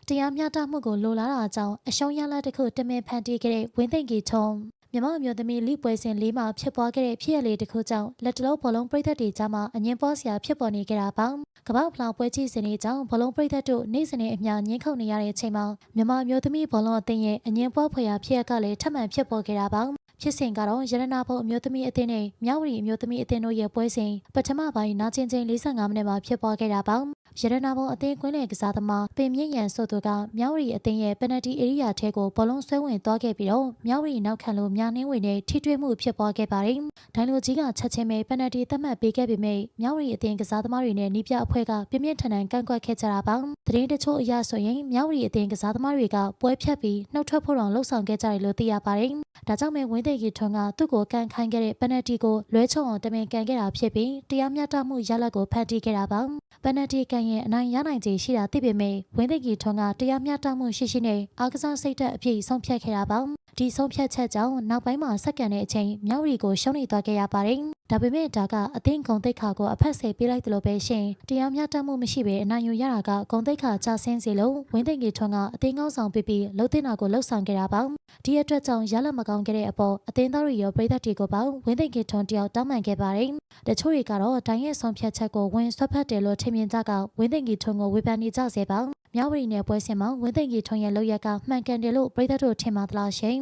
တရားမျှတမှုကိုလိုလားတာကြောင့်အရှုံးရလဒ်တစ်ခုတမင်ဖန်တီးခဲ့တဲ့ဝင်းသိမ့်ကြီးထုံးမြန်မာအမျိုးသမီးလိပွဲစဉ်လေးမှာဖြစ်ပွားခဲ့တဲ့ဖြစ်ရလေးတစ်ခုကြောင့်လက်တလုံးဘောလုံးပရိသတ်တွေကြားမှာအငင်းပွားစရာဖြစ်ပေါ်နေကြတာပါကမ္ဘာ့ဖလားပွဲကြီးစဉ်တွေကြောင့်ဘောလုံးပရိသတ်တို့နေ့စဉ်နဲ့အမျှငင်းခုန်နေရတဲ့အချိန်မှာမြန်မာအမျိုးသမီးဘောလုံးအသင်းရဲ့အငင်းပွားဖွယ်ရာဖြစ်ရကလည်းထပ်မံဖြစ်ပေါ်ခဲ့တာပါဖြစ်စဉ်ကတော့ရတနာဘုံအမျိုးသမီးအသင်းနဲ့မြဝတီအမျိုးသမီးအသင်းတို့ရဲ့ပွဲစဉ်ပထမပိုင်းနာကျင်ချိန်45မိနစ်မှာဖြစ်ပွားခဲ့တာပါရတနာဘုံအသင်းကွင်းလယ်ကစားသမားပင်မြင့်ရန်ဆိုသူကမြဝတီအသင်းရဲ့ပယ်နတီဧရိယာထဲကိုဘောလုံးဆွဲဝင်သွားခဲ့ပြီးတော့မြဝတီနောက်ခံလိုမြနှင်းဝင်နဲ့ထိတွေ့မှုဖြစ်ပွားခဲ့ပါတယ်။ဒိုင်လိုကြီးကချက်ချင်းပဲပယ်နတီသတ်မှတ်ပေးခဲ့ပေမဲ့မြဝတီအသင်းကစားသမားတွေနဲ့နီးပြအဖွဲ့ကပြင်းပြင်းထန်ထန်ကန့်ကွက်ခဲ့ကြတာပါ။သတင်းတချို့အရဆိုရင်မြဝတီအသင်းကစားသမားတွေကပွဲဖြတ်ပြီးနှုတ်ထွက်ဖို့တောင်လှုံ့ဆော်ခဲ့ကြတယ်လို့သိရပါတယ်။ဒါကြောင့်ပဲဝင်းသိကြီးထွန်းကသူ့ကိုကန်ခိုင်းခဲ့တဲ့ပယ်နတီကိုလွဲချုံအောင်တမင်ကန်ခဲ့တာဖြစ်ပြီးတရားမျှတမှုရလဒ်ကိုဖန်တီးခဲ့တာပါ။ပယ်နတီကန်ရင်အနိုင်ရနိုင်ခြေရှိတာသိပေမဲ့ဝင်းသိကြီးထွန်းကတရားမျှတမှုရှိရှိနဲ့အားကစားစိတ်ဓာတ်အပြည့်ဆုံးဖြတ်ခဲ့တာပါဒီဆုံးဖြတ်ချက်ကြောင့်နောက်ပိုင်းမှာစက္ကန့်တဲ့အချိန်မြဝတီကိုရှုံးနေသွားခဲ့ရပါတယ်ဒါပေမဲ့ဒါကအသင်းဂုဏ်သိက္ခာကိုအဖက်ဆယ်ပေးလိုက်တယ်လို့ပဲရှင်တရားမျှတမှုမရှိဘဲအနိုင်ယူရတာကဂုဏ်သိက္ခာကျဆင်းစေလို့ဝင်းသိကြီးထွန်းကအသင်းကောင်းဆောင်ပြီးလှုပ်တင်တာကိုလှုပ်ဆောင်ခဲ့တာပါဒီအတွက်ကြောင့်ရလမကောင်းခဲ့တဲ့အပေါ်အသင်းသားတွေရောပြည်သက်တွေကိုပါဝင်းသိကြီးထွန်းတယောက်တောင်းပန်ခဲ့ပါတယ်တချို့တွေကတော့တိုင်းရဲ့ဆုံးဖြတ်ချက်ကိုဝင်ဆွတ်ဖက်တယ်လို့ထင်မြင်ကြကဝင်းသိကြီးထွန်းကိုဝေဖန်နေကြစေပါမြဝတီနယ်ပွဲစဉ်မှာဝင်းသိကြီးထွန်းရဲ့လုပ်ရက်ကမှန်ကန်တယ်လို့ပြည်သက်တို့ထင်ပါသလားရှင်